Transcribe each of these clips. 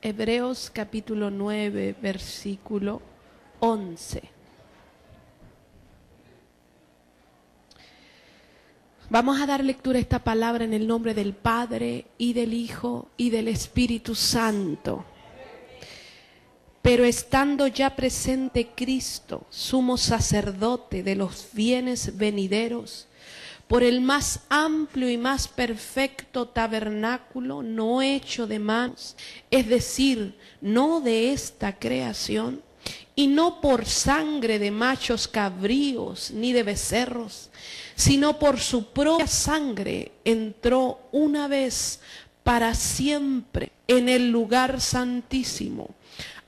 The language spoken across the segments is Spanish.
Hebreos capítulo 9, versículo 11. Vamos a dar lectura a esta palabra en el nombre del Padre, y del Hijo, y del Espíritu Santo. Pero estando ya presente Cristo, sumo sacerdote de los bienes venideros, por el más amplio y más perfecto tabernáculo, no hecho de manos, es decir, no de esta creación, y no por sangre de machos cabríos ni de becerros, sino por su propia sangre entró una vez para siempre en el lugar santísimo,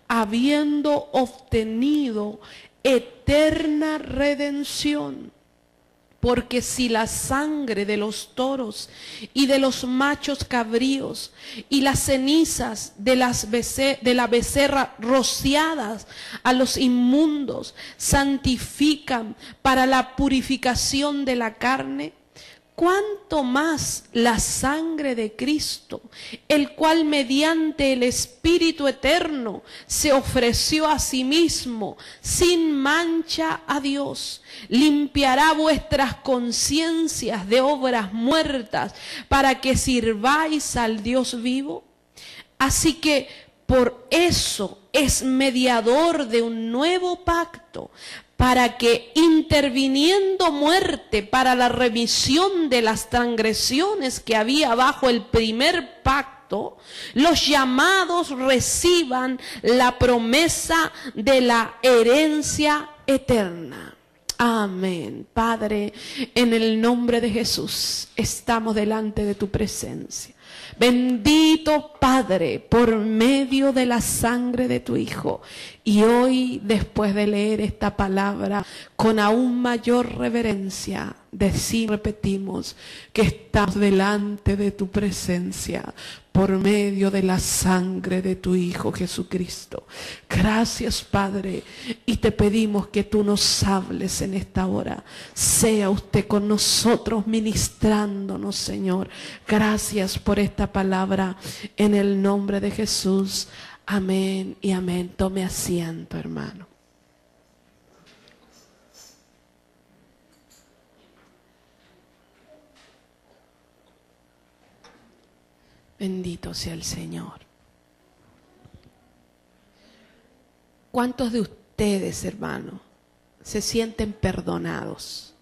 habiendo obtenido eterna redención. Porque si la sangre de los toros y de los machos cabríos y las cenizas de la becerra rociadas a los inmundos santifican para la purificación de la carne, cuánto más la sangre de Cristo, el cual mediante el Espíritu eterno se ofreció a sí mismo sin mancha a Dios, limpiará vuestras conciencias de obras muertas para que sirváis al Dios vivo. Así que por eso es mediador de un nuevo pacto, para que, interviniendo muerte para la remisión de las transgresiones que había bajo el primer pacto, los llamados reciban la promesa de la herencia eterna. Amén. Padre, en el nombre de Jesús, estamos delante de tu presencia. Bendito Padre, por medio de la sangre de tu Hijo. Y hoy, después de leer esta palabra, con aún mayor reverencia, repetimos que estamos delante de tu presencia por medio de la sangre de tu Hijo Jesucristo. Gracias, Padre, y te pedimos que tú nos hables en esta hora. Sea usted con nosotros ministrándonos, Señor. Gracias por esta palabra en el nombre de Jesús. Amén y amén. Tome asiento, hermano. Bendito sea el Señor. ¿Cuántos de ustedes, hermano, se sienten perdonados?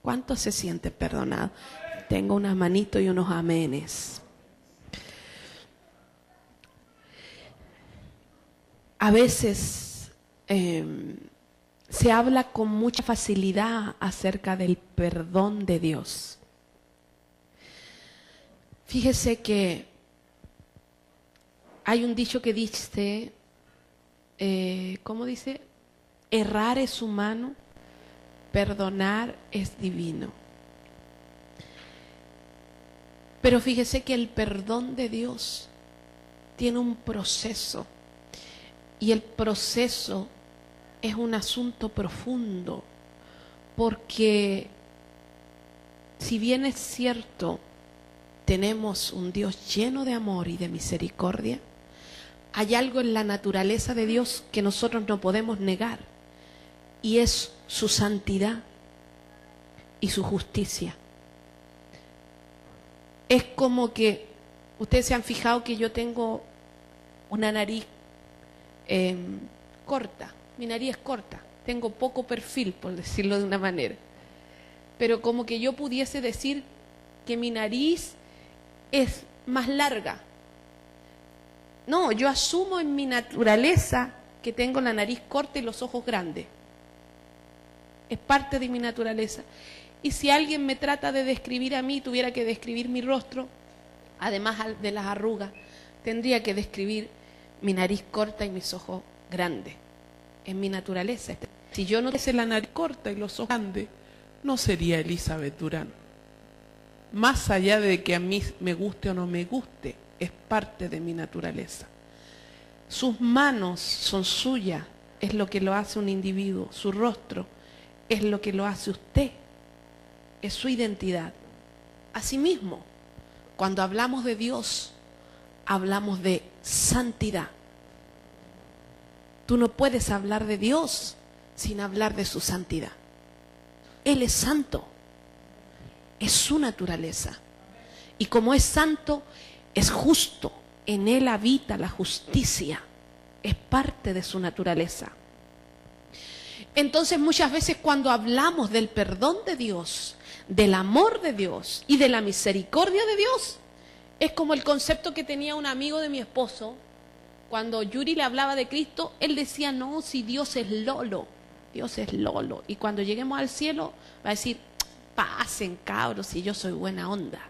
¿Cuántos se sienten perdonados? Tengo unas manitos y unos amenes. A veces se habla con mucha facilidad acerca del perdón de Dios. Fíjese que hay un dicho que dice, ¿cómo dice? Errar es humano, perdonar es divino. Pero fíjese que el perdón de Dios tiene un proceso. Y el proceso es un asunto profundo, porque si bien es cierto, tenemos un Dios lleno de amor y de misericordia, hay algo en la naturaleza de Dios que nosotros no podemos negar, y es su santidad y su justicia. Es como que, ustedes se han fijado que yo tengo una nariz corta, mi nariz es corta, tengo poco perfil, por decirlo de una manera, pero como que yo pudiese decir que mi nariz es más larga. No, yo asumo en mi naturaleza que tengo la nariz corta y los ojos grandes. Es parte de mi naturaleza. Y si alguien me trata de describir a mí, tuviera que describir mi rostro, además de las arrugas, tendría que describir mi nariz corta y mis ojos grandes. Es mi naturaleza. Si yo no tuviese la nariz corta y los ojos grandes, no sería Elizabeth Durán. Más allá de que a mí me guste o no me guste, es parte de mi naturaleza. Sus manos son suyas, es lo que lo hace un individuo. Su rostro es lo que lo hace usted, es su identidad. Asimismo, cuando hablamos de Dios, hablamos de santidad. Tú no puedes hablar de Dios sin hablar de su santidad. Él es santo, es su naturaleza. Y como es santo, es justo. En Él habita la justicia, es parte de su naturaleza. Entonces muchas veces cuando hablamos del perdón de Dios, del amor de Dios y de la misericordia de Dios, es como el concepto que tenía un amigo de mi esposo. Cuando Yuri le hablaba de Cristo, él decía, no, si Dios es Lolo, Dios es Lolo. Y cuando lleguemos al cielo, va a decir, pasen cabros, si yo soy buena onda.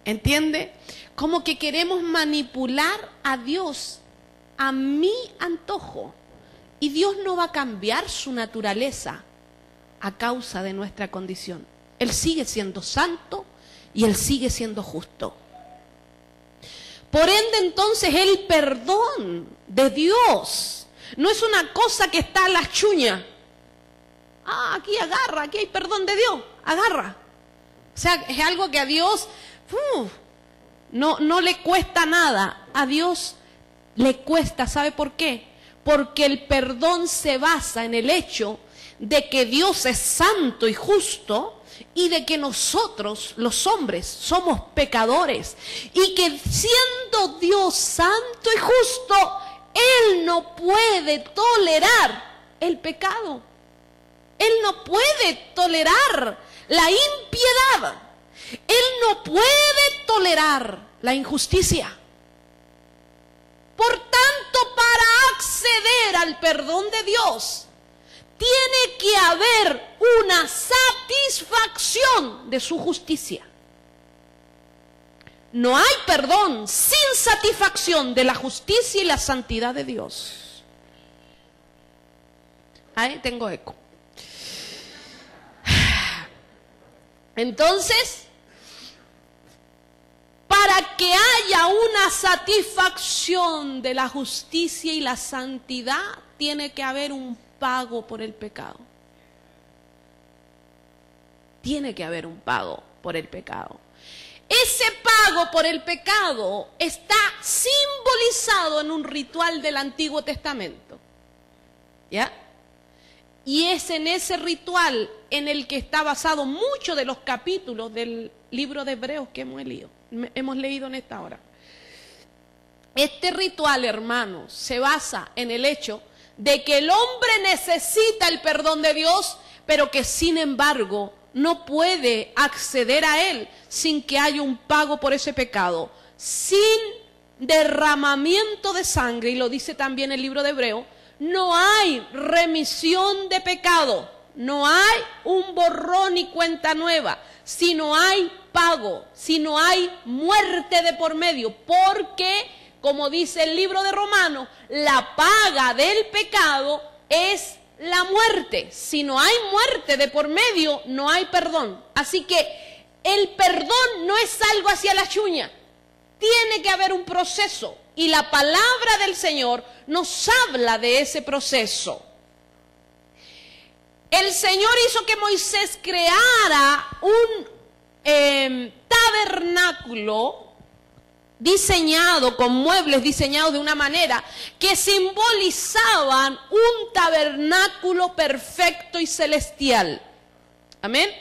¿Entiende? Como que queremos manipular a Dios a mi antojo. Y Dios no va a cambiar su naturaleza a causa de nuestra condición. Él sigue siendo santo y Él sigue siendo justo. Por ende, entonces, el perdón de Dios no es una cosa que está a las chuñas. Ah, aquí agarra, aquí hay perdón de Dios, agarra. O sea, es algo que a Dios no le cuesta nada. A Dios le cuesta, ¿sabe por qué? Porque el perdón se basa en el hecho de que Dios es santo y justo y de que nosotros, los hombres, somos pecadores y que siendo Dios santo y justo, Él no puede tolerar el pecado. Él no puede tolerar la impiedad. Él no puede tolerar la injusticia. Por tanto, para acceder al perdón de Dios, tiene que haber una satisfacción de su justicia. No hay perdón sin satisfacción de la justicia y la santidad de Dios. Ahí tengo eco. Entonces, para que haya una satisfacción de la justicia y la santidad, tiene que haber un pago por el pecado. Tiene que haber un pago por el pecado. Ese pago por el pecado está simbolizado en un ritual del Antiguo Testamento. ¿Ya? Y es en ese ritual en el que está basado muchos de los capítulos del libro de Hebreos que hemos leído en esta hora. Este ritual, hermanos, se basa en el hecho de que el hombre necesita el perdón de Dios, pero que sin embargo no puede acceder a él sin que haya un pago por ese pecado. Sin derramamiento de sangre, y lo dice también el libro de Hebreos, no hay remisión de pecado, no hay un borrón y cuenta nueva, si no hay pago, si no hay muerte de por medio, porque, como dice el libro de Romanos, la paga del pecado es la muerte. Si no hay muerte de por medio, no hay perdón. Así que el perdón no es algo hacia la chuña, tiene que haber un proceso. Y la palabra del Señor nos habla de ese proceso. El Señor hizo que Moisés creara un tabernáculo diseñado, con muebles diseñados de una manera que simbolizaban un tabernáculo perfecto y celestial. Amén.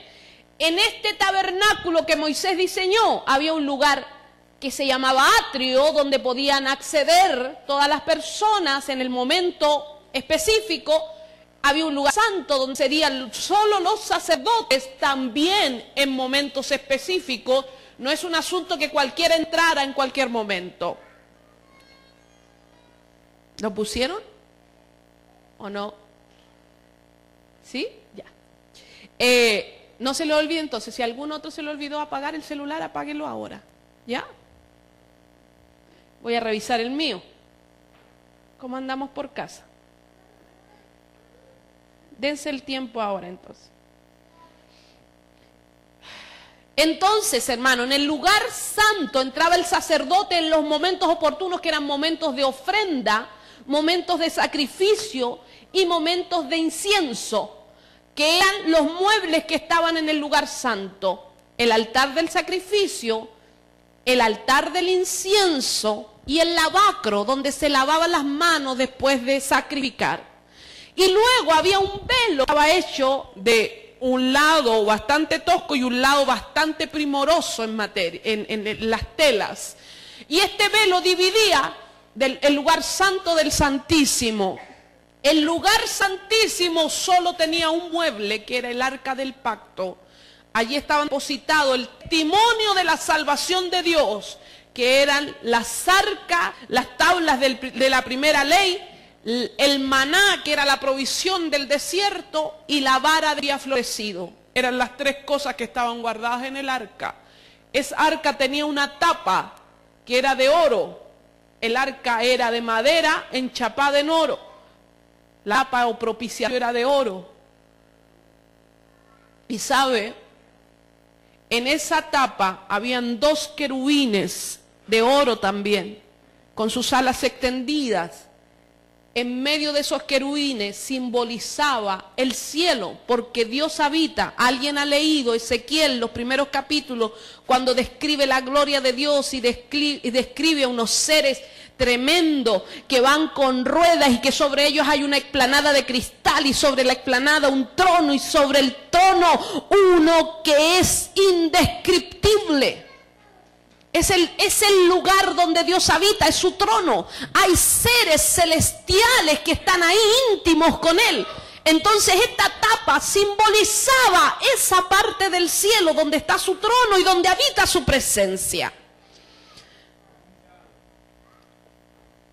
En este tabernáculo que Moisés diseñó había un lugar que se llamaba atrio, donde podían acceder todas las personas en el momento específico. Había un lugar santo donde serían solo los sacerdotes, también en momentos específicos. No es un asunto que cualquiera entrara en cualquier momento. ¿Lo pusieron? ¿O no? ¿Sí? Ya. No se le olvide entonces, si algún otro se le olvidó apagar el celular, apáguenlo ahora. ¿Ya? Voy a revisar el mío. ¿Cómo andamos por casa? Dense el tiempo ahora entonces. Entonces, hermano, en el lugar santo entraba el sacerdote en los momentos oportunos, que eran momentos de ofrenda, momentos de sacrificio y momentos de incienso, que eran los muebles que estaban en el lugar santo. El altar del sacrificio, el altar del incienso y el lavacro, donde se lavaban las manos después de sacrificar. Y luego había un velo que estaba hecho de un lado bastante tosco y un lado bastante primoroso en las telas. Y este velo dividía el lugar santo del santísimo. El lugar santísimo solo tenía un mueble, que era el arca del pacto. Allí estaba depositado el testimonio de la salvación de Dios, que eran las arcas, las tablas de la primera ley, el maná, que era la provisión del desierto, y la vara había florecido. Eran las tres cosas que estaban guardadas en el arca. Esa arca tenía una tapa que era de oro. El arca era de madera enchapada en oro. La tapa o propiciatorio era de oro. Y sabe, en esa tapa habían 2 querubines de oro también, con sus alas extendidas. En medio de esos querubines simbolizaba el cielo, porque Dios habita. Alguien ha leído Ezequiel, los primeros capítulos, cuando describe la gloria de Dios y describe a unos seres tremendos que van con ruedas y que sobre ellos hay una explanada de cristal, y sobre la explanada un trono, y sobre el trono uno que es indescriptible. Es el lugar donde Dios habita, es su trono. Hay seres celestiales que están ahí íntimos con Él. Entonces esta tapa simbolizaba esa parte del cielo donde está su trono y donde habita su presencia.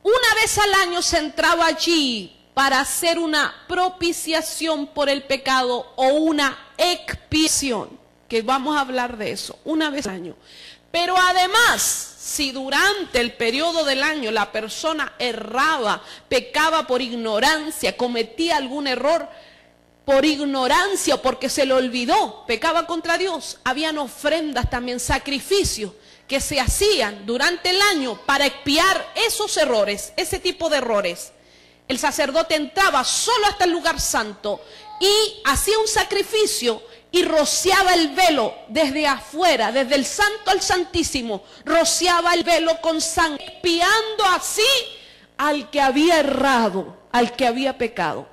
Una vez al año se entraba allí para hacer una propiciación por el pecado o una expiación, que vamos a hablar de eso, una vez al año. Pero además, si durante el periodo del año la persona erraba, pecaba por ignorancia, cometía algún error por ignorancia o porque se le olvidó, pecaba contra Dios, habían ofrendas también, sacrificios que se hacían durante el año para expiar esos errores, ese tipo de errores. El sacerdote entraba solo hasta el lugar santo y hacía un sacrificio y rociaba el velo desde afuera, desde el santo al santísimo, rociaba el velo con sangre, expiando así al que había errado, al que había pecado.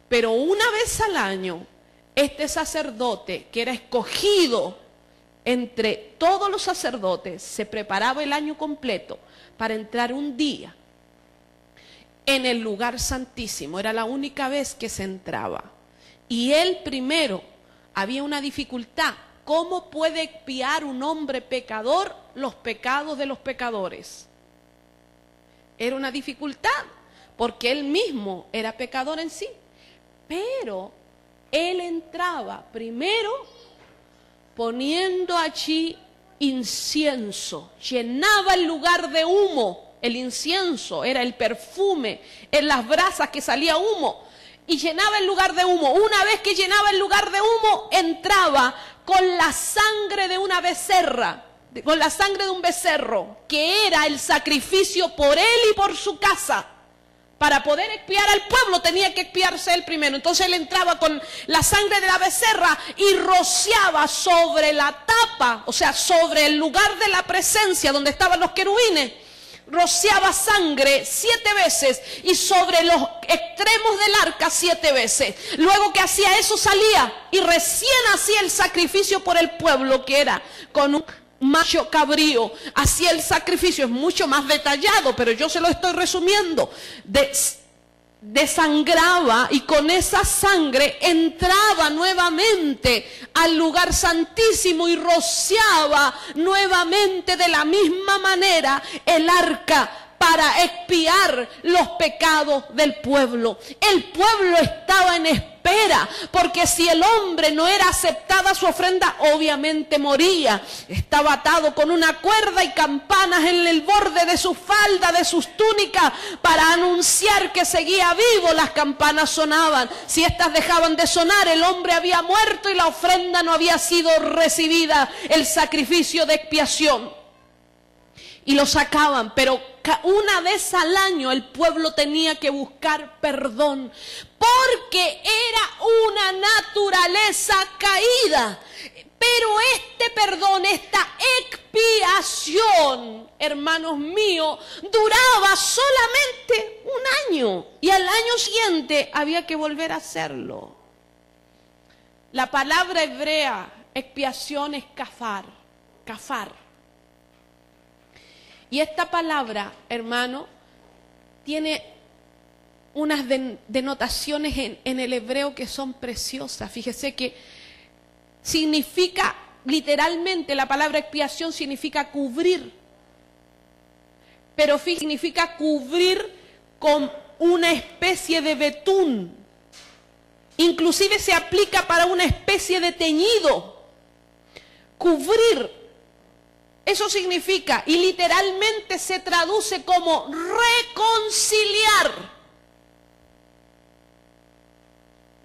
Pero una vez al año, este sacerdote, que era escogido entre todos los sacerdotes, se preparaba el año completo para entrar un día en el lugar santísimo. Era la única vez que se entraba. Y él primero, había una dificultad. ¿Cómo puede expiar un hombre pecador los pecados de los pecadores? Era una dificultad, porque él mismo era pecador en sí. Pero él entraba primero poniendo allí incienso, llenaba el lugar de humo. El incienso era el perfume, en las brasas que salía humo, y llenaba el lugar de humo. Una vez que llenaba el lugar de humo, entraba con la sangre de una becerra, con la sangre de un becerro, que era el sacrificio por él y por su casa. Para poder expiar al pueblo tenía que expiarse él primero. Entonces él entraba con la sangre de la becerra y rociaba sobre la tapa, o sea, sobre el lugar de la presencia donde estaban los querubines. Rociaba sangre 7 veces y sobre los extremos del arca 7 veces. Luego que hacía eso salía y recién hacía el sacrificio por el pueblo, que era con un macho cabrío. Hacía el sacrificio, es mucho más detallado, pero yo se lo estoy resumiendo. Desangraba y con esa sangre entraba nuevamente al lugar santísimo y rociaba nuevamente de la misma manera el arca para expiar los pecados del pueblo. El pueblo estaba en espera espera, porque si el hombre no era aceptada su ofrenda, obviamente moría. Estaba atado con una cuerda y campanas en el borde de su falda, de sus túnicas, para anunciar que seguía vivo. Las campanas sonaban. Si estas dejaban de sonar, el hombre había muerto y la ofrenda no había sido recibida, el sacrificio de expiación. Y lo sacaban, pero una vez al año el pueblo tenía que buscar perdón, porque era una naturaleza caída. Pero este perdón, esta expiación, hermanos míos, duraba solamente un año. Y al año siguiente había que volver a hacerlo. La palabra hebrea, expiación, es kafar. Y esta palabra, hermano, tiene unas denotaciones en el hebreo que son preciosas. Fíjese que significa, literalmente, la palabra expiación significa cubrir. Pero significa cubrir con una especie de betún. Inclusive se aplica para una especie de teñido. Cubrir. Eso significa, y literalmente se traduce como reconciliar.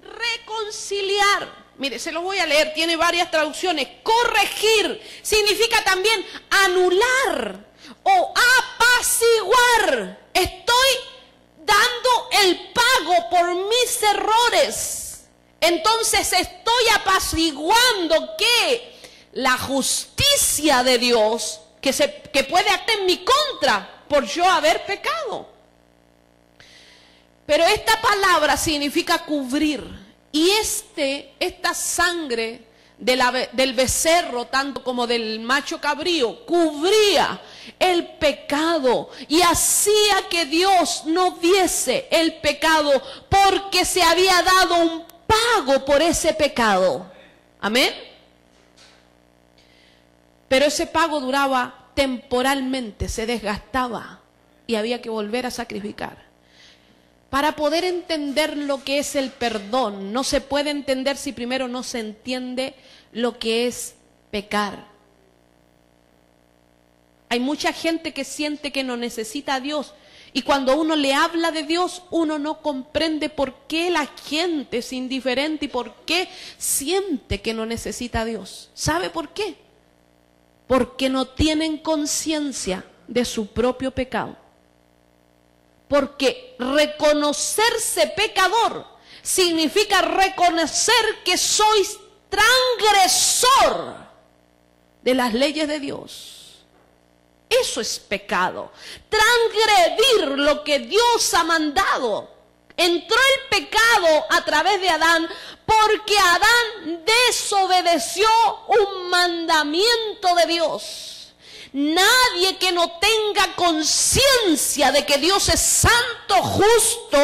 Reconciliar. Mire, se lo voy a leer, tiene varias traducciones. Corregir significa también anular o apaciguar. Estoy dando el pago por mis errores. Entonces estoy apaciguando que la justicia de Dios que puede actuar en mi contra por yo haber pecado. Pero esta palabra significa cubrir. Y esta sangre del becerro, tanto como del macho cabrío, cubría el pecado y hacía que Dios no viese el pecado, porque se había dado un pago por ese pecado. Amén. Pero ese pago duraba temporalmente, se desgastaba y había que volver a sacrificar. Para poder entender lo que es el perdón, no se puede entender si primero no se entiende lo que es pecar. Hay mucha gente que siente que no necesita a Dios, y cuando uno le habla de Dios, uno no comprende por qué la gente es indiferente y por qué siente que no necesita a Dios. ¿Sabe por qué? Porque no tienen conciencia de su propio pecado. Porque reconocerse pecador significa reconocer que sois transgresor de las leyes de Dios. Eso es pecado. Transgredir lo que Dios ha mandado. Entró el pecado a través de Adán porque Adán desobedeció un mandamiento de Dios. Nadie que no tenga conciencia de que Dios es santo, justo,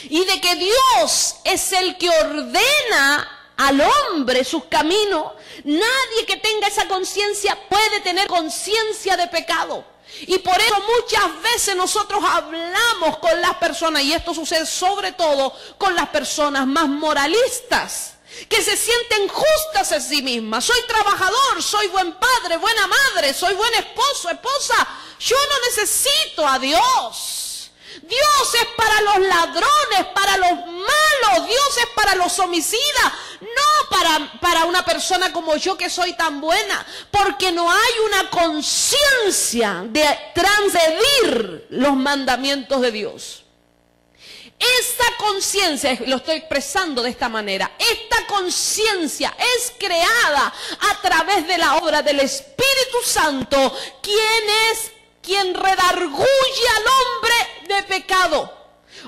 y de que Dios es el que ordena al hombre sus caminos, nadie que tenga esa conciencia puede tener conciencia de pecado. Y por eso muchas veces nosotros hablamos con las personas, y esto sucede sobre todo con las personas más moralistas, que se sienten justas en sí mismas. Soy trabajador, soy buen padre, buena madre, soy buen esposo, esposa. Yo no necesito a Dios. Dios es para los ladrones, para los malos. Dios es para los homicidas, no para una persona como yo que soy tan buena. Porque no hay una conciencia de transgredir los mandamientos de Dios. Esta conciencia, lo estoy expresando de esta manera, esta conciencia es creada a través de la obra del Espíritu Santo, quien redarguye al hombre de pecado.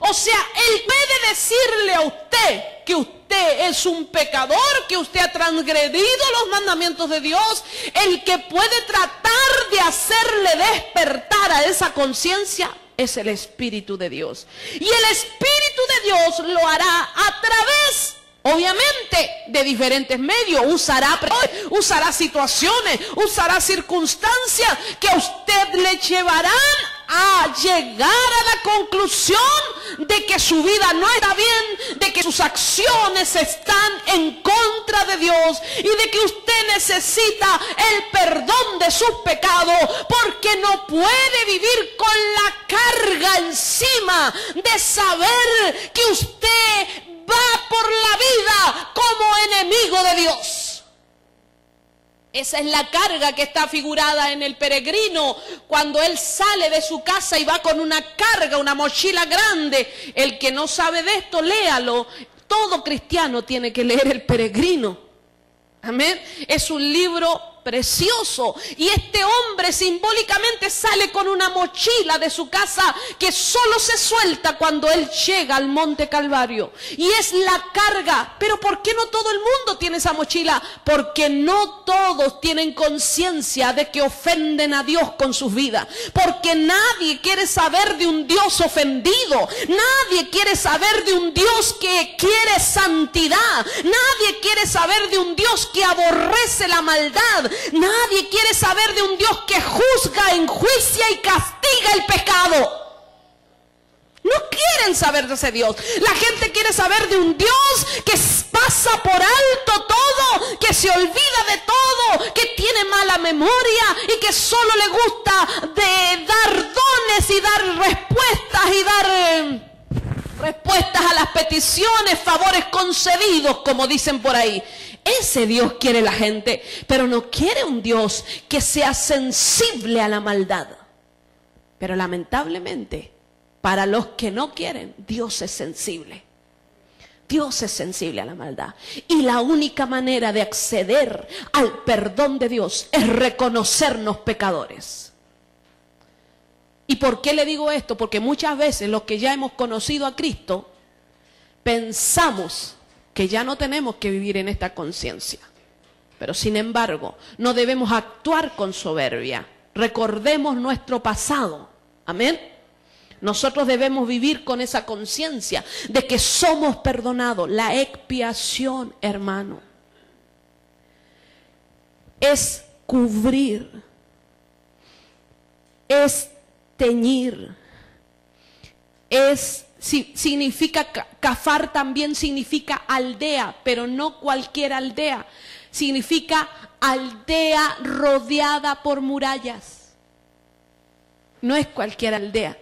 O sea, Él puede decirle a usted que usted es un pecador, que usted ha transgredido los mandamientos de Dios. El que puede tratar de hacerle despertar a esa conciencia es el Espíritu de Dios. Y el Espíritu de Dios lo hará a través, obviamente, de diferentes medios. Usará situaciones, usará circunstancias que a usted le llevarán a llegar a la conclusión de que su vida no está bien, de que sus acciones están en contra de Dios y de que usted necesita el perdón de sus pecados, porque no puede vivir con la carga encima de saber que usted va por la vida como enemigo de Dios. Esa es la carga que está figurada en el peregrino cuando él sale de su casa y va con una carga, una mochila grande. El que no sabe de esto, léalo. Todo cristiano tiene que leer El Peregrino. Amén. Es un libro precioso, y este hombre simbólicamente sale con una mochila de su casa que solo se suelta cuando él llega al Monte Calvario, y es la carga. Pero ¿por qué no todo el mundo tiene esa mochila? Porque no todos tienen conciencia de que ofenden a Dios con sus vidas, porque nadie quiere saber de un Dios ofendido, nadie quiere saber de un Dios que quiere santidad, nadie quiere saber de un Dios que aborrece la maldad. Nadie quiere saber de un Dios que juzga, enjuicia y castiga el pecado. No quieren saber de ese Dios. La gente quiere saber de un Dios que pasa por alto todo, que se olvida de todo, que tiene mala memoria y que solo le gusta de dar dones y dar respuestas y dar respuestas a las peticiones, favores concedidos, como dicen por ahí. Ese Dios quiere la gente, pero no quiere un Dios que sea sensible a la maldad. Pero lamentablemente, para los que no quieren, Dios es sensible. Dios es sensible a la maldad. Y la única manera de acceder al perdón de Dios es reconocernos pecadores. ¿Y por qué le digo esto? Porque muchas veces los que ya hemos conocido a Cristo pensamos que ya no tenemos que vivir en esta conciencia. Pero sin embargo, no debemos actuar con soberbia. Recordemos nuestro pasado. Amén. Nosotros debemos vivir con esa conciencia de que somos perdonados. La expiación, hermano, es cubrir, es teñir, significa, Cafar también significa aldea, pero no cualquier aldea. Significa aldea rodeada por murallas. No es cualquier aldea.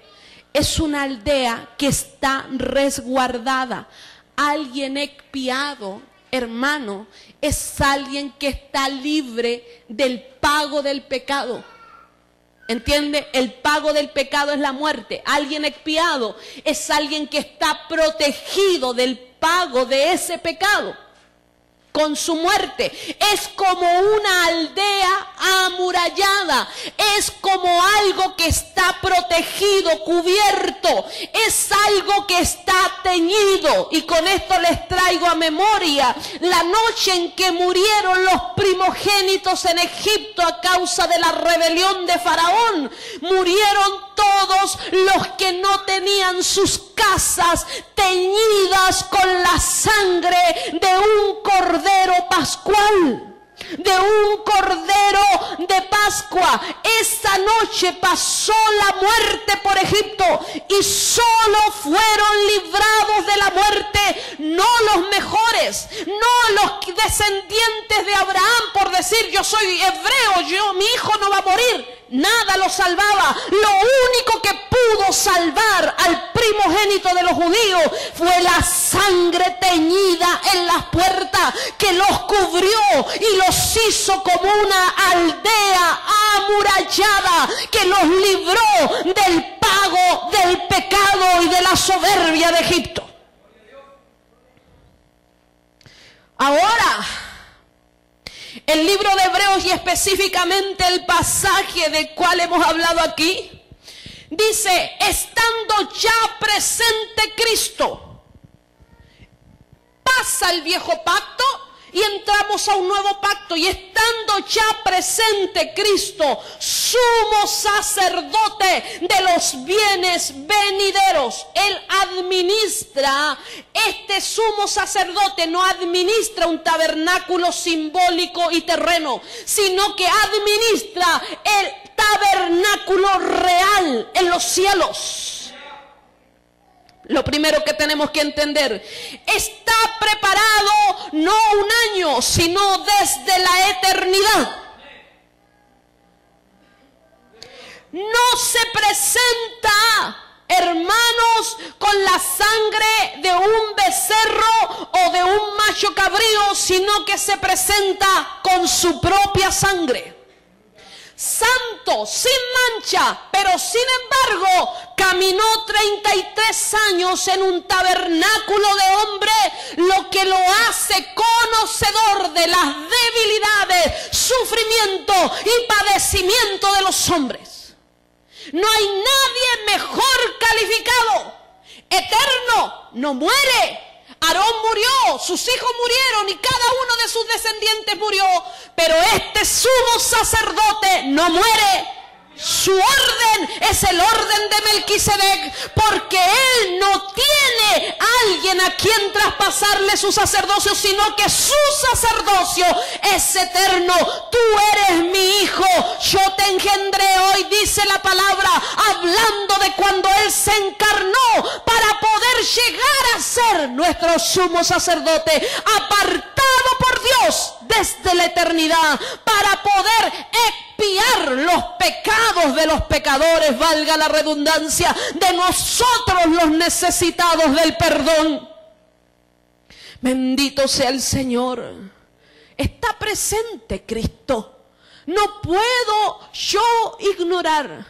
Es una aldea que está resguardada. Alguien expiado, hermano, es alguien que está libre del pago del pecado. ¿Entiende? El pago del pecado es la muerte. Alguien expiado es alguien que está protegido del pago de ese pecado con su muerte. Es como una aldea amurallada. Es como algo que está protegido, cubierto. Es algo que está teñido. Y con esto les traigo a memoria la noche en que murieron los primogénitos en Egipto a causa de la rebelión de Faraón. Murieron todos los que no tenían sus casas teñidas con la sangre de un cordero pascual, de un cordero de Pascua. Esa noche pasó la muerte por Egipto y solo fueron librados de la muerte no los mejores, no los descendientes de Abraham, por decir yo soy hebreo, mi hijo no va a morir. Nada lo salvaba. Lo único que pudo salvar al primogénito de los judíos fue la sangre teñida en las puertas, que los cubrió y los hizo como una aldea amurallada, que los libró del pago del pecado y de la soberbia de Egipto. Ahora, el libro de Hebreos, y específicamente el pasaje del cual hemos hablado aquí, dice: estando ya presente Cristo, pasa el viejo pacto y entramos a un nuevo pacto. Y estando ya presente Cristo, sumo sacerdote de los bienes venideros. Él administra, este sumo sacerdote no administra un tabernáculo simbólico y terreno, sino que administra el tabernáculo tabernáculo real en los cielos. Lo primero que tenemos que entender, está preparado no un año, sino desde la eternidad. No se presenta, hermanos, con la sangre de un becerro o de un macho cabrío, sino que se presenta con su propia sangre. Santo, sin mancha, pero sin embargo caminó 33 años en un tabernáculo de hombre, lo que lo hace conocedor de las debilidades, sufrimiento y padecimiento de los hombres. No hay nadie mejor calificado, eterno, no muere. Aarón murió, sus hijos murieron y cada uno de sus descendientes murió, pero este sumo sacerdote no muere. Su orden es el orden de Melquisedec, porque él no tiene alguien a quien traspasarle su sacerdocio, sino que su sacerdocio es eterno. Tú eres mi hijo, yo te engendré hoy, dice la palabra, hablando de cuando él se encarnó para poder llegar a ser nuestro sumo sacerdote, apartado por Dios desde la eternidad, para poder expiar los pecados de los pecadores, valga la redundancia, de nosotros los necesitados del perdón. Bendito sea el Señor. Está presente Cristo. No puedo yo ignorar.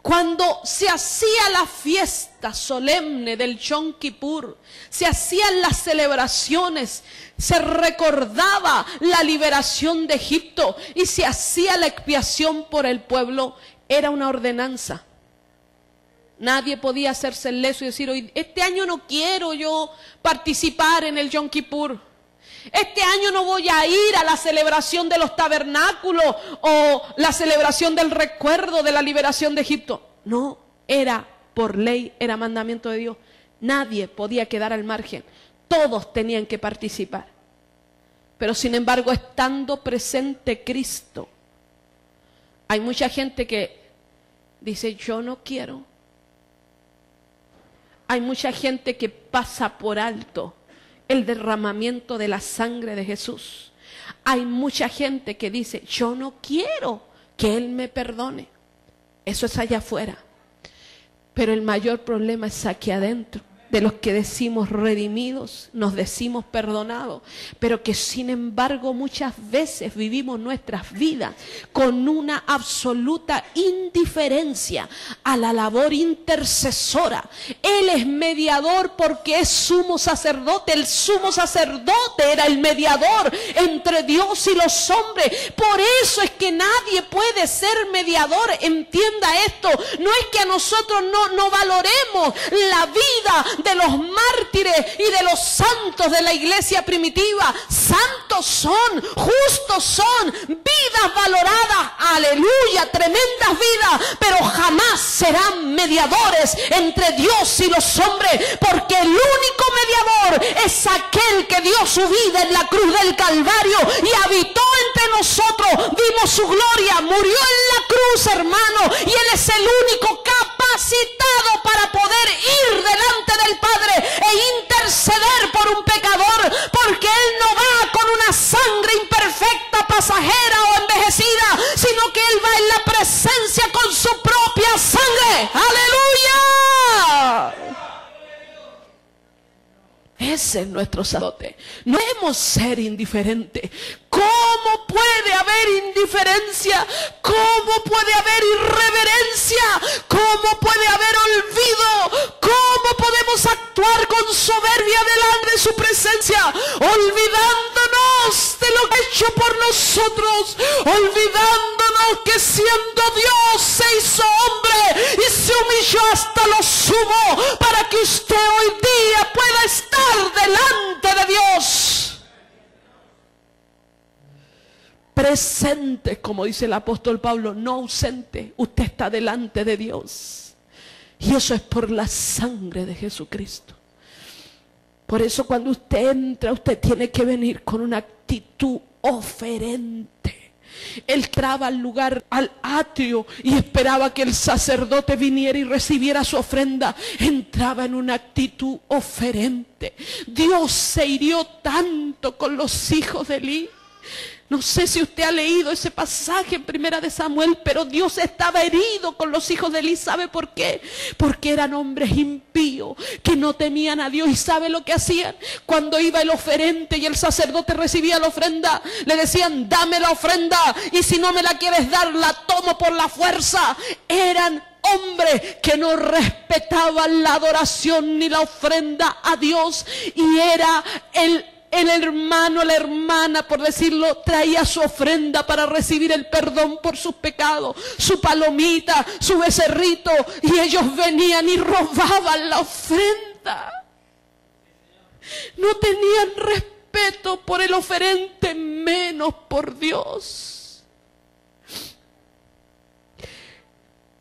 Cuando se hacía la fiesta solemne del Yom Kippur, se hacían las celebraciones, se recordaba la liberación de Egipto y se hacía la expiación por el pueblo, era una ordenanza. Nadie podía hacerse el leso y decir, hoy, este año no quiero yo participar en el Yom Kippur. Este año no voy a ir a la celebración de los tabernáculos o la celebración del recuerdo de la liberación de Egipto. No, era por ley, era mandamiento de Dios. Nadie podía quedar al margen. Todos tenían que participar. Pero sin embargo, estando presente Cristo, hay mucha gente que dice, yo no quiero. Hay mucha gente que pasa por alto el derramamiento de la sangre de Jesús. Hay mucha gente que dice, yo no quiero que Él me perdone. Eso es allá afuera. Pero el mayor problema es aquí adentro, de los que decimos redimidos, nos decimos perdonados, pero que sin embargo muchas veces vivimos nuestras vidas con una absoluta indiferencia a la labor intercesora. Él es mediador porque es sumo sacerdote. El sumo sacerdote era el mediador entre Dios y los hombres. Por eso es que nadie puede ser mediador. Entienda esto, no es que a nosotros no valoremos la vida de los mártires y de los santos de la iglesia primitiva. Santos son, justos son, vidas valoradas, aleluya, tremendas vidas, pero jamás serán mediadores entre Dios y los hombres, porque el único mediador es aquel que dio su vida en la cruz del Calvario y habitó entre nosotros, vimos su gloria, murió en la cruz, hermano, y Él es el único capacitado para poder ir delante del Padre e interceder por un pecador, porque Él no va con una sangre imperfecta, pasajera o envejecida, sino que Él va en la presencia con su propia sangre. ¡Aleluya! Ese es nuestro sacerdote. No debemos ser indiferentes. ¿Cómo puede haber indiferencia? ¿Cómo puede haber irreverencia? ¿Cómo puede haber olvido? ¿Cómo podemos actuar con soberbia delante de su presencia? Olvidándonos de lo hecho por nosotros, olvidándonos que siendo Dios se hizo hombre y se humilló hasta lo sumo para que usted hoy día pueda estar delante de Dios. Presente, como dice el apóstol Pablo, no ausente. Usted está delante de Dios. Y eso es por la sangre de Jesucristo. Por eso cuando usted entra, usted tiene que venir con una actitud oferente. Él entraba al lugar, al atrio, y esperaba que el sacerdote viniera y recibiera su ofrenda. Entraba en una actitud oferente. Dios se hirió tanto con los hijos de Elí. No sé si usted ha leído ese pasaje en 1 de Samuel, pero Dios estaba herido con los hijos de Elí. ¿Sabe por qué? Porque eran hombres impíos, que no temían a Dios. ¿Y sabe lo que hacían? Cuando iba el oferente y el sacerdote recibía la ofrenda, le decían: dame la ofrenda, y si no me la quieres dar, la tomo por la fuerza. Eran hombres que no respetaban la adoración ni la ofrenda a Dios. Y era el hermano, la hermana, por decirlo, traía su ofrenda para recibir el perdón por sus pecados, su palomita, su becerrito, y ellos venían y robaban la ofrenda. No tenían respeto por el oferente, menos por Dios.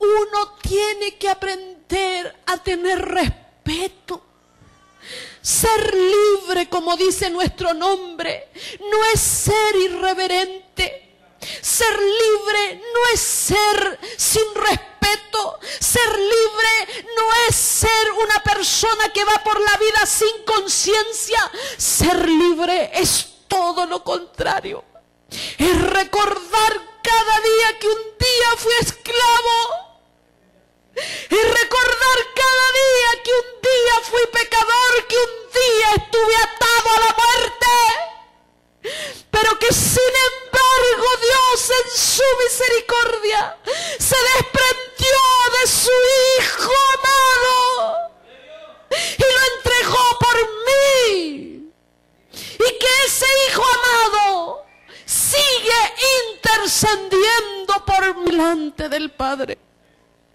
Uno tiene que aprender a tener respeto. Ser libre, como dice nuestro nombre, no es ser irreverente. Ser libre no es ser sin respeto. Ser libre no es ser una persona que va por la vida sin conciencia. Ser libre es todo lo contrario. Es recordar cada día que un día fui esclavo. Y recordar cada día que un día fui pecador, que un día estuve atado a la muerte, pero que sin embargo Dios en su misericordia se desprendió de su Hijo amado y lo entregó por mí, y que ese Hijo amado sigue intercediendo por delante del Padre.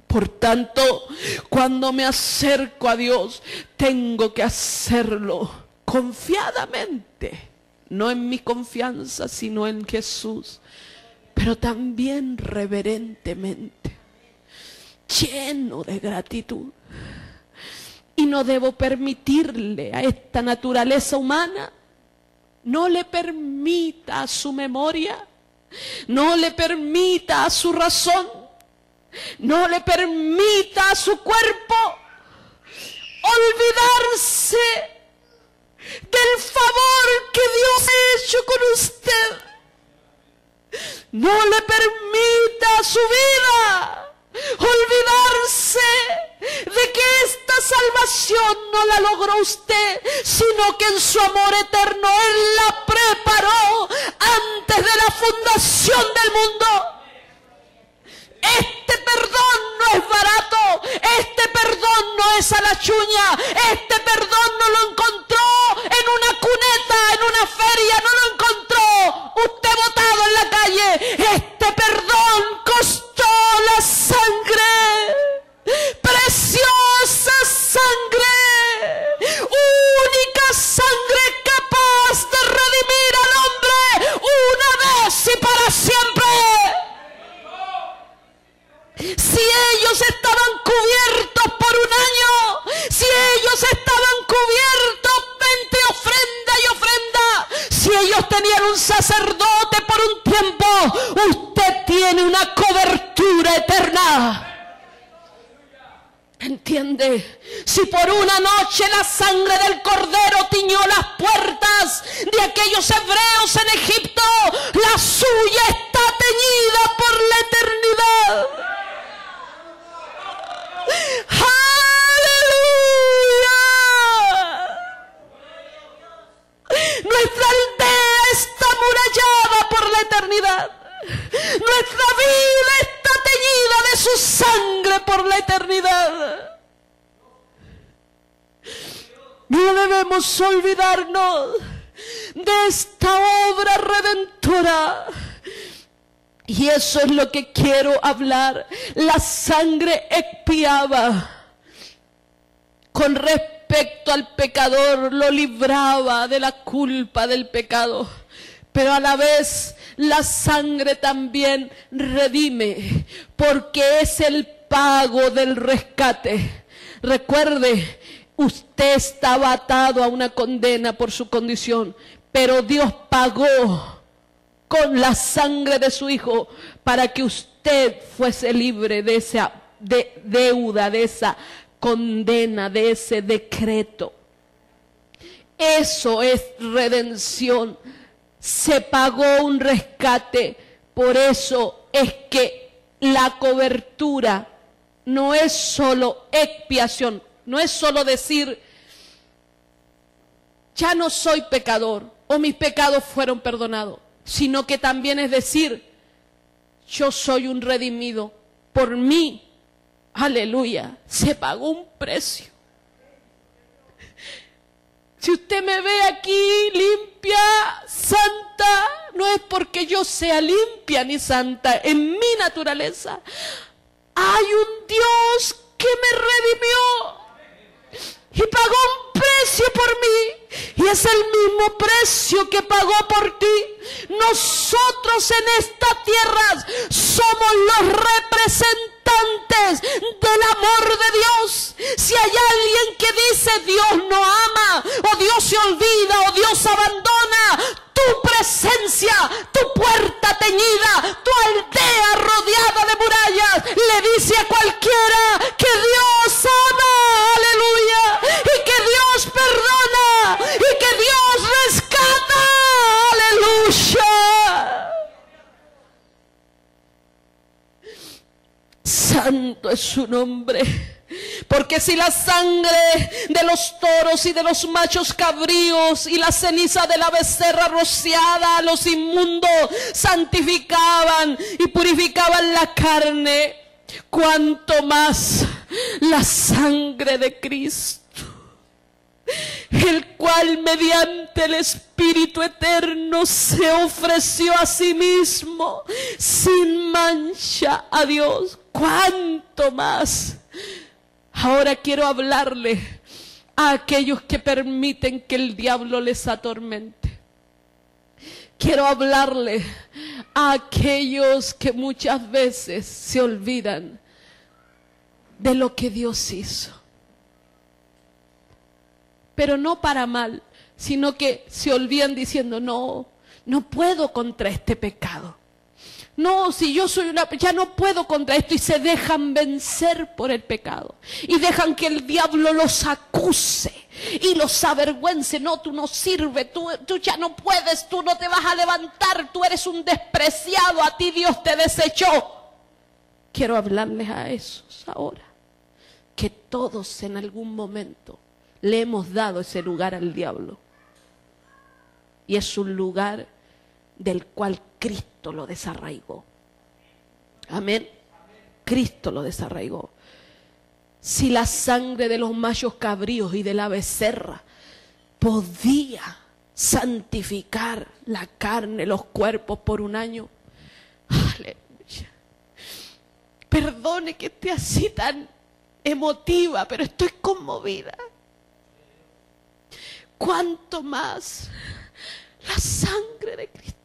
Por tanto, cuando me acerco a Dios, tengo que hacerlo confiadamente. No en mi confianza, sino en Jesús. Pero también reverentemente, lleno de gratitud. Y no debo permitirle a esta naturaleza humana, no le permita a su memoria, no le permita a su razón, no le permita a su cuerpo olvidarse del favor que Dios ha hecho con usted. No le permita a su vida olvidarse de que esta salvación no la logró usted, sino que en su amor eterno Él la preparó antes de la fundación del mundo. Este perdón no es barato, este perdón no es a la chuña, este perdón no lo encontró en una cuneta, en una feria, no lo encontró usted botado en la calle. Este perdón costó la sangre, preciosa sangre, única sangre capaz de redimir al hombre una vez y para siempre. Si ellos estaban cubiertos por un año, si ellos estaban cubiertos entre ofrenda y ofrenda, si ellos tenían un sacerdote por un tiempo, usted tiene una cobertura eterna. ¿Entiende? Si por una noche la sangre del cordero tiñó las puertas de aquellos hebreos en Egipto, la suya está teñida por la eternidad. ¡Aleluya! Nuestra aldea está amurallada por la eternidad. Nuestra vida está teñida de su sangre por la eternidad. No debemos olvidarnos de esta obra redentora. Y eso es lo que quiero hablar. La sangre expiaba con respecto al pecador, lo libraba de la culpa del pecado. Pero a la vez la sangre también redime, porque es el pago del rescate. Recuerde, usted estaba atado a una condena por su condición, pero Dios pagó con la sangre de su Hijo para que usted fuese libre de esa deuda, de esa condena, de ese decreto. Eso es redención. Se pagó un rescate. Por eso es que la cobertura no es solo expiación, no es solo decir, ya no soy pecador o mis pecados fueron perdonados, sino que también es decir, yo soy un redimido. Por mí, aleluya, se pagó un precio. Si usted me ve aquí limpia, santa, no es porque yo sea limpia ni santa. En mi naturaleza hay un Dios que me redimió y pagó un precio por mí. Y es el mismo precio que pagó por ti. Nosotros en esta tierra somos los representantes del amor de Dios. Si hay alguien que dice Dios no ama, o Dios se olvida, o Dios abandona, tu presencia, tu puerta teñida, tu aldea rodeada de murallas, le dice a cualquiera que Dios ama, aleluya, y que Dios perdona, y que Dios rescata, aleluya. Santo es su nombre. Porque si la sangre de los toros y de los machos cabríos y la ceniza de la becerra rociada a los inmundos santificaban y purificaban la carne, cuanto más la sangre de Cristo, el cual mediante el Espíritu eterno se ofreció a sí mismo sin mancha a Dios, cuanto más. Ahora quiero hablarle a aquellos que permiten que el diablo les atormente. Quiero hablarle a aquellos que muchas veces se olvidan de lo que Dios hizo. Pero no para mal, sino que se olvidan diciendo, no puedo contra este pecado. No, si yo soy ya no puedo contra esto, y se dejan vencer por el pecado. Y dejan que el diablo los acuse y los avergüence. No, tú no sirves, tú ya no puedes, tú no te vas a levantar, tú eres un despreciado, a ti Dios te desechó. Quiero hablarles a esos ahora, que todos en algún momento le hemos dado ese lugar al diablo. Y es un lugar del cual Cristo lo desarraigó. Amén. Cristo lo desarraigó. Si la sangre de los machos cabríos y de la becerra podía santificar la carne, los cuerpos por un año, aleluya. Perdone que esté así tan emotiva, pero estoy conmovida. ¿Cuánto más la sangre de Cristo?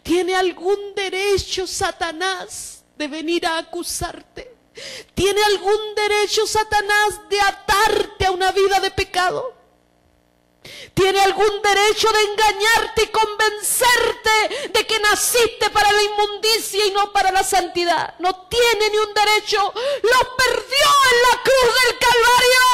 ¿Tiene algún derecho Satanás de venir a acusarte? ¿Tiene algún derecho Satanás de atarte a una vida de pecado? ¿Tiene algún derecho de engañarte y convencerte de que naciste para la inmundicia y no para la santidad? No tiene ni un derecho. Lo perdió en la cruz del Calvario.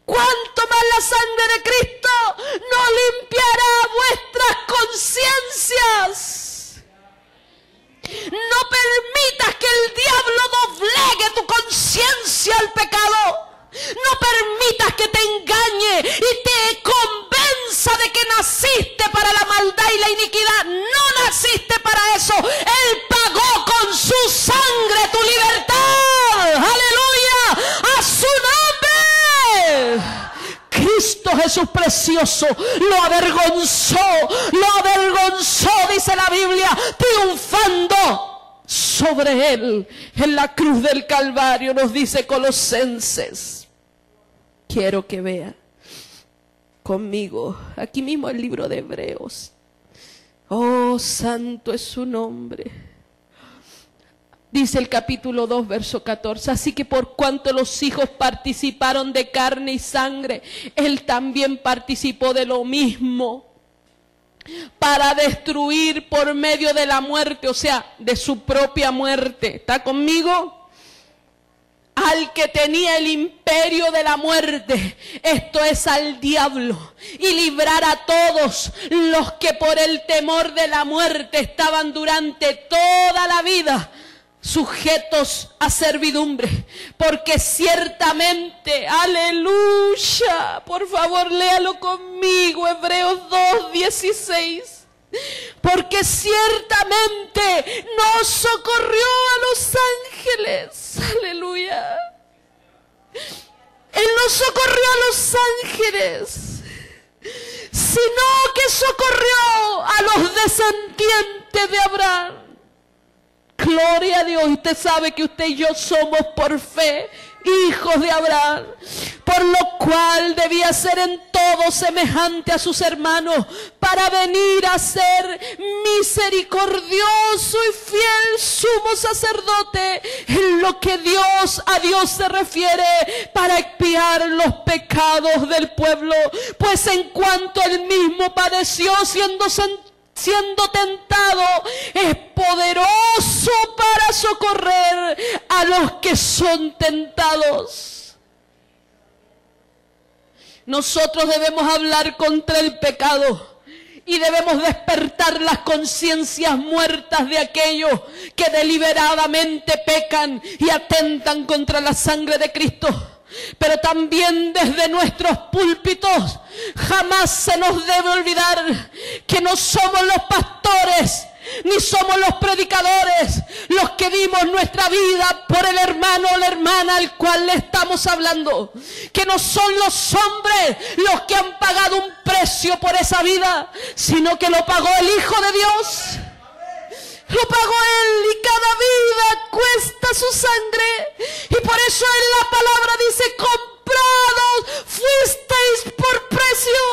¿Cuánto más la sangre de Cristo no limpiará vuestras conciencias? No permitas que el diablo doblegue tu conciencia al pecado. No permitas que te engañe y te convenza de que naciste para la maldad y la iniquidad. No naciste para eso. Él pagó con su sangre tu libertad. ¡Aleluya! ¡A su nombre! Cristo Jesús precioso lo avergonzó, dice la Biblia, triunfando sobre él en la cruz del Calvario, nos dice Colosenses. Quiero que vea conmigo, aquí mismo el libro de Hebreos. Oh, santo es su nombre. Dice el capítulo 2, verso 14. Así que por cuanto los hijos participaron de carne y sangre, Él también participó de lo mismo, para destruir por medio de la muerte, o sea, de su propia muerte. ¿Está conmigo? Al que tenía el imperio de la muerte, esto es al diablo, y librar a todos los que por el temor de la muerte estaban durante toda la vida sujetos a servidumbre, porque ciertamente, aleluya, por favor léalo conmigo, Hebreos 2:16, porque ciertamente nos socorrió a los ángeles, aleluya, Él nos socorrió a los ángeles, sino que socorrió a los descendientes de Abraham. Gloria a Dios. Usted sabe que usted y yo somos por fe hijos de Abraham, por lo cual debía ser en todo semejante a sus hermanos, para venir a ser misericordioso y fiel sumo sacerdote en lo que a Dios se refiere, para expiar los pecados del pueblo, pues en cuanto él mismo padeció siendo tentado, es poderoso para socorrer a los que son tentados. Nosotros debemos hablar contra el pecado y debemos despertar las conciencias muertas de aquellos que deliberadamente pecan y atentan contra la sangre de Cristo. Pero también desde nuestros púlpitos jamás se nos debe olvidar que no somos los pastores ni somos los predicadores los que dimos nuestra vida por el hermano o la hermana al cual le estamos hablando, que no son los hombres los que han pagado un precio por esa vida, sino que lo pagó el Hijo de Dios. Lo pagó Él, y cada vida cuesta su sangre. Y por eso en la palabra dice: comprados fuisteis por precio.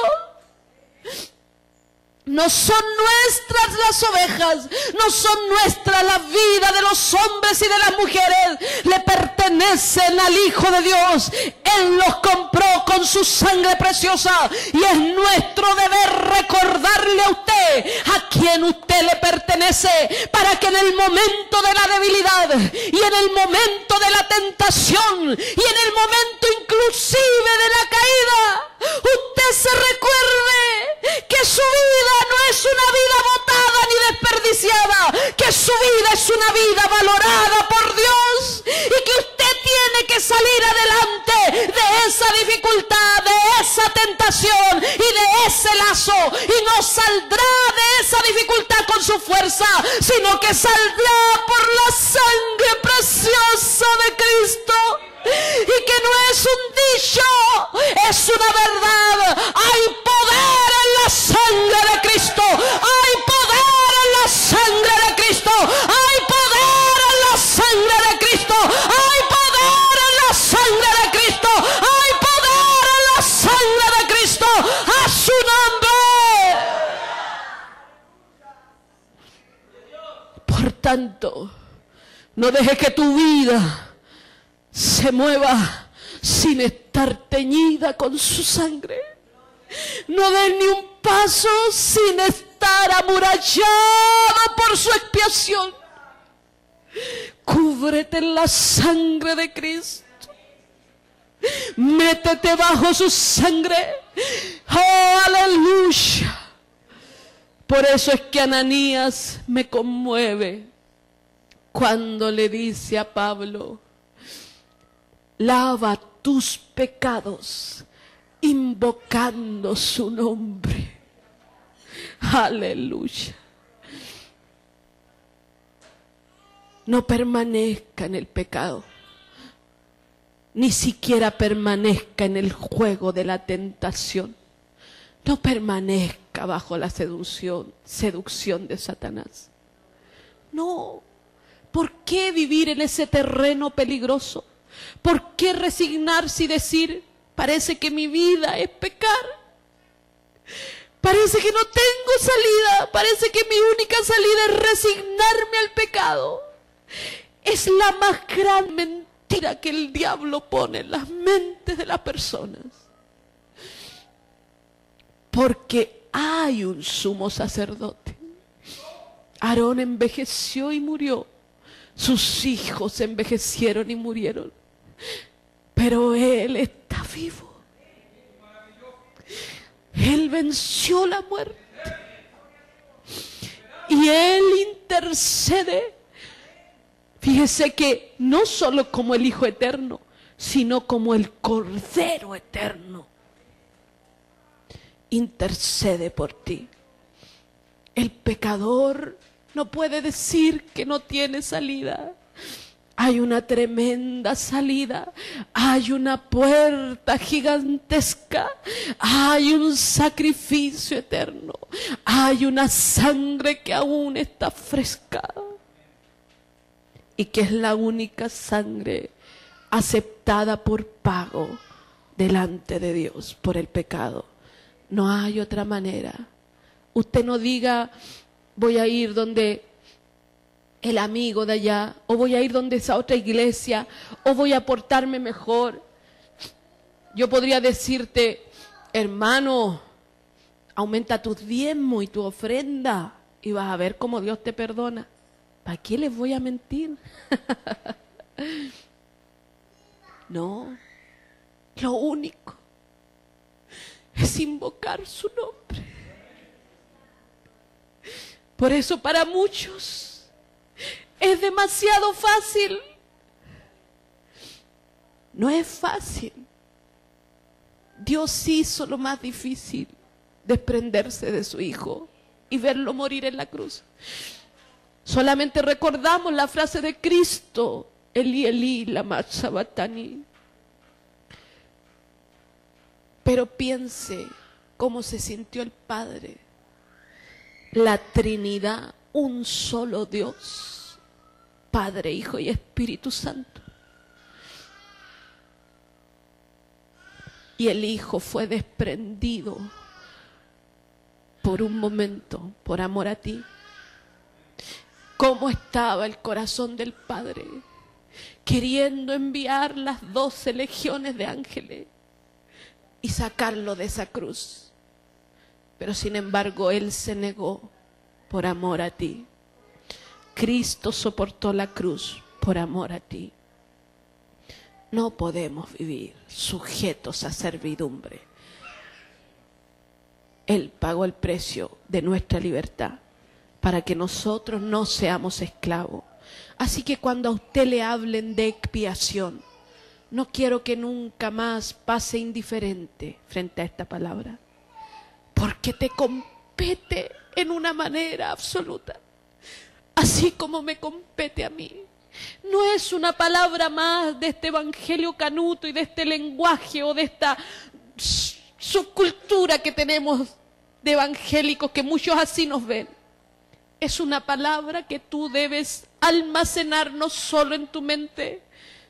No son nuestras las ovejas, no son nuestras la vida de los hombres y de las mujeres, le pertenecen al Hijo de Dios. Él los compró con su sangre preciosa, y es nuestro deber recordarle a usted a quien usted le pertenece, para que en el momento de la debilidad y en el momento de la tentación y en el momento inclusive de la caída, usted se recuerde que su vida no es una vida botada ni desperdiciada, que su vida es una vida valorada por Dios, y que usted tiene que salir adelante de esa dificultad, de esa tentación y de ese lazo, y no saldrá de esa dificultad con su fuerza, sino que saldrá por la sangre preciosa de Cristo. Y que no es un dicho, es una verdad. Hay poder en la sangre de Cristo, hay poder en la sangre de Cristo, hay poder en la sangre de Cristo, hay poder en la sangre de Cristo, hay poder en la sangre de Cristo. A su nombre. Por tanto, no deje que tu vida se mueva sin estar teñida con su sangre. No des ni un paso sin estar amurallado por su expiación. Cúbrete en la sangre de Cristo. Métete bajo su sangre. ¡Oh, aleluya! Por eso es que Ananías me conmueve cuando le dice a Pablo: lava tus pecados invocando su nombre. Aleluya. No permanezca en el pecado, ni siquiera permanezca en el juego de la tentación. No permanezca bajo la seducción de Satanás. No. ¿Por qué vivir en ese terreno peligroso? ¿Por qué resignarse y decir: parece que mi vida es pecar? Parece que no tengo salida, parece que mi única salida es resignarme al pecado. es la más gran mentira que el diablo pone en las mentes de las personas. Porque hay un sumo sacerdote. Aarón envejeció y murió. Sus hijos envejecieron y murieron. Pero él está vivo. Él venció la muerte. Y él intercede. Fíjese que no solo como el Hijo Eterno, sino como el Cordero Eterno. Intercede por ti. El pecador no puede decir que no tiene salida. Hay una tremenda salida, hay una puerta gigantesca, hay un sacrificio eterno, hay una sangre que aún está fresca y que es la única sangre aceptada por pago delante de Dios por el pecado. No hay otra manera. Usted no diga, voy a ir donde el amigo de allá, o voy a ir donde esa otra iglesia, o voy a portarme mejor. Yo podría decirte, hermano, aumenta tus diezmos y tu ofrenda, y vas a ver cómo Dios te perdona. ¿Para qué les voy a mentir? No, lo único es invocar su nombre. Por eso para muchos es demasiado fácil. No es fácil. Dios hizo lo más difícil, desprenderse de su Hijo y verlo morir en la cruz. Solamente recordamos la frase de Cristo, Elí, Elí, lama sabachthani. Pero piense cómo se sintió el Padre. La Trinidad, un solo Dios, Padre, Hijo y Espíritu Santo. Y el Hijo fue desprendido por un momento, por amor a ti. ¿Cómo estaba el corazón del Padre? Queriendo enviar las 12 legiones de ángeles y sacarlo de esa cruz. Pero sin embargo, Él se negó por amor a ti. Cristo soportó la cruz por amor a ti. No podemos vivir sujetos a servidumbre. Él pagó el precio de nuestra libertad para que nosotros no seamos esclavos. Así que cuando a usted le hablen de expiación, no quiero que nunca más pase indiferente frente a esta palabra, porque te compete en una manera absoluta, así como me compete a mí. No es una palabra más de este evangelio canuto y de este lenguaje o de esta subcultura que tenemos de evangélicos que muchos así nos ven. Es una palabra que tú debes almacenar no solo en tu mente,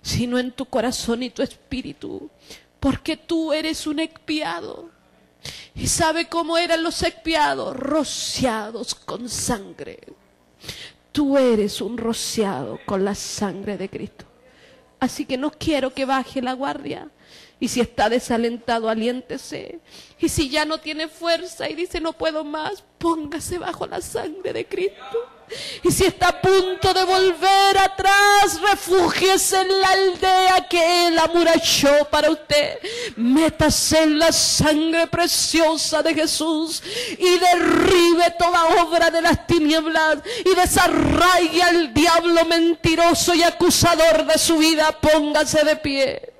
sino en tu corazón y tu espíritu, porque tú eres un expiado. ¿Y sabe cómo eran los expiados? Rociados con sangre. Tú eres un rociado con la sangre de Cristo. Así que no quiero que baje la guardia. Y si está desalentado, aliéntese. Y si ya no tiene fuerza y dice no puedo más, póngase bajo la sangre de Cristo. Y si está a punto de volver atrás, refúgiese en la aldea que Él amuralló para usted. Métase en la sangre preciosa de Jesús y derribe toda obra de las tinieblas y desarraigue al diablo mentiroso y acusador de su vida. Póngase de pie.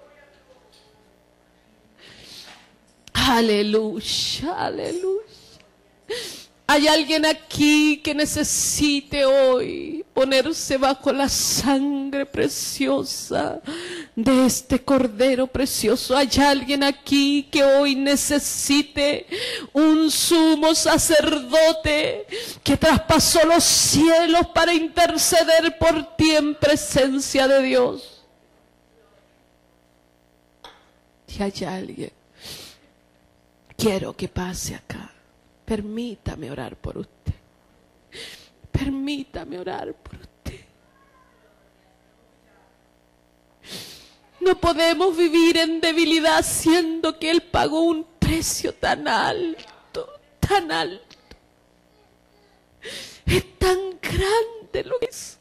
Aleluya, aleluya. Hay alguien aquí que necesite hoy ponerse bajo la sangre preciosa de este Cordero precioso. Hay alguien aquí que hoy necesite un sumo sacerdote que traspasó los cielos para interceder por ti en presencia de Dios. Y hay alguien. Quiero que pase acá. Permítame orar por usted. Permítame orar por usted. No podemos vivir en debilidad, siendo que Él pagó un precio tan alto, tan alto. Es tan grande lo que es.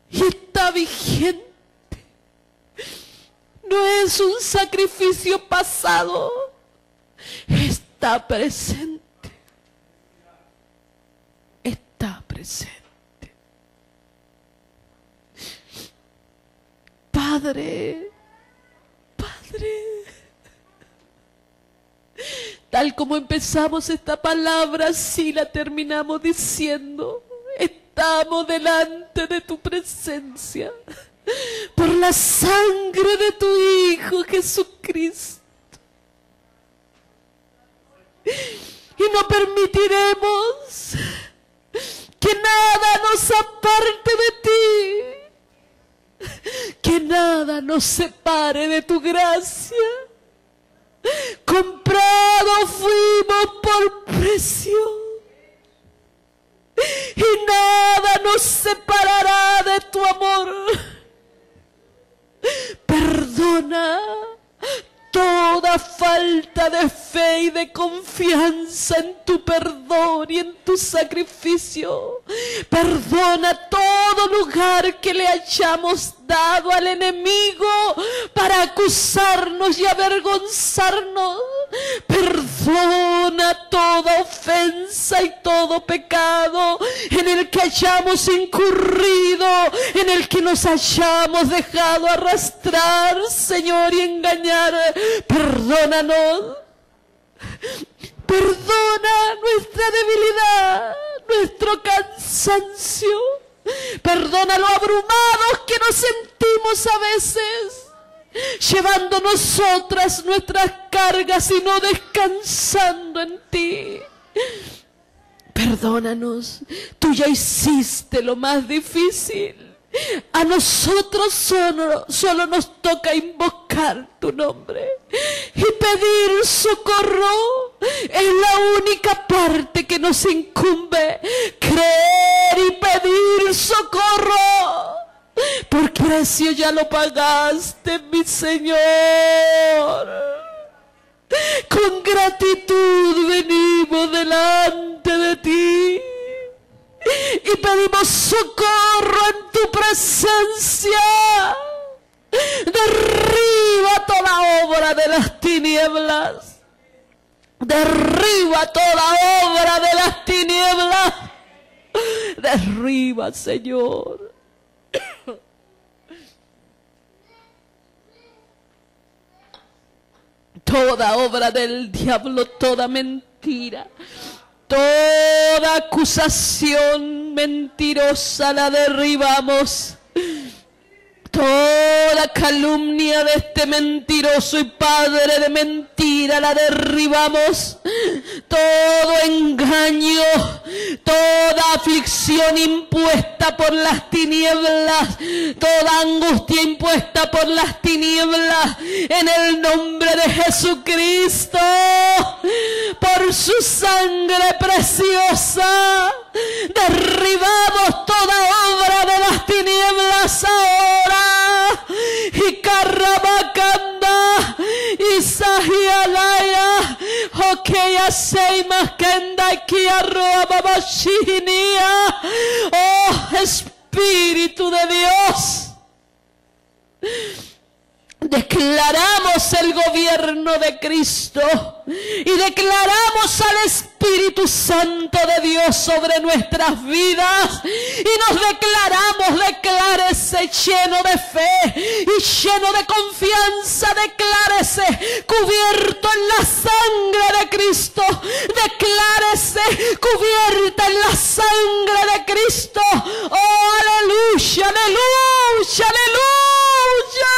Y está vigente. No es un sacrificio pasado. Está presente. Está presente. Padre, Padre, tal como empezamos esta palabra, así la terminamos diciendo. Estamos delante de tu presencia por la sangre de tu Hijo Jesucristo. Y no permitiremos que nada nos aparte de ti, que nada nos separe de tu gracia. Comprados fuimos por precio, y nada nos separará de tu amor. Perdona toda falta de fe y de confianza en tu perdón y en tu sacrificio. Perdona todo lugar que le hayamos dado al enemigo para acusarnos y avergonzarnos. Perdona toda ofensa y todo pecado en el que hayamos incurrido, en el que nos hayamos dejado arrastrar, Señor, y engañar. Perdónanos. Perdona nuestra debilidad, nuestro cansancio. Perdona lo abrumados que nos sentimos a veces, llevando nosotras nuestras cargas y no descansando en ti. Perdónanos, tú ya hiciste lo más difícil. A nosotros solo nos toca invocar tu nombre y pedir socorro. Es la única parte que nos incumbe, creer y pedir socorro. Por precio ya lo pagaste, mi Señor. Con gratitud venimos delante de ti y pedimos socorro en tu presencia. Derriba toda obra de las tinieblas. Derriba toda obra de las tinieblas. Derriba, Señor. Toda obra del diablo, toda mentira, toda acusación mentirosa la derribamos. Toda calumnia de este mentiroso y padre de mentira la derribamos. Todo engaño, toda aflicción impuesta por las tinieblas, toda angustia impuesta por las tinieblas, en el nombre de Jesucristo, por su sangre preciosa, derribamos toda obra de las tinieblas ahora. Y Karabakanda y Sahialaya Hokeya Seimas Kenda Kiarroa Babashinia. Oh Espíritu de Dios, declaramos el gobierno de Cristo y declaramos al Espíritu Santo de Dios sobre nuestras vidas y nos declaramos, declárese lleno de fe y lleno de confianza, declárese cubierto en la sangre de Cristo, declárese cubierta en la sangre de Cristo. Oh, aleluya, aleluya, aleluya.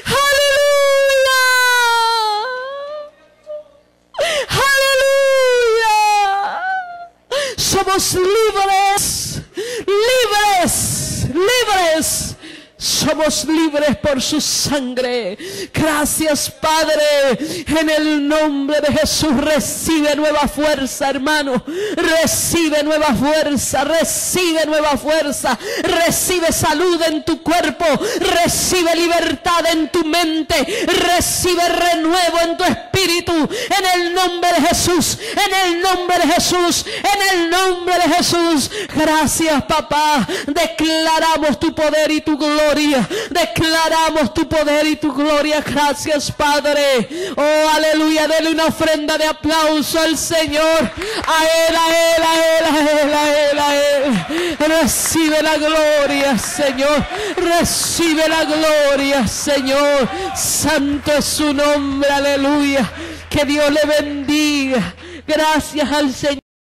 ¡Aleluya! ¡Aleluya! Somos libres, libres, libres. Somos libres por su sangre. Gracias, Padre. En el nombre de Jesús, recibe nueva fuerza, hermano. Recibe nueva fuerza, recibe nueva fuerza. Recibe salud en tu cuerpo. Recibe libertad en tu mente. Recibe renuevo en tu espíritu. En el nombre de Jesús. En el nombre de Jesús. En el nombre de Jesús. Gracias, papá. Declaramos tu poder y tu gloria. Declaramos tu poder y tu gloria. Gracias, Padre. Oh, aleluya. Dele una ofrenda de aplauso al Señor. A Él, a Él, a Él, a Él, a Él, a Él. Recibe la gloria, Señor. Recibe la gloria, Señor. Santo es su nombre. Aleluya. Que Dios le bendiga. Gracias al Señor.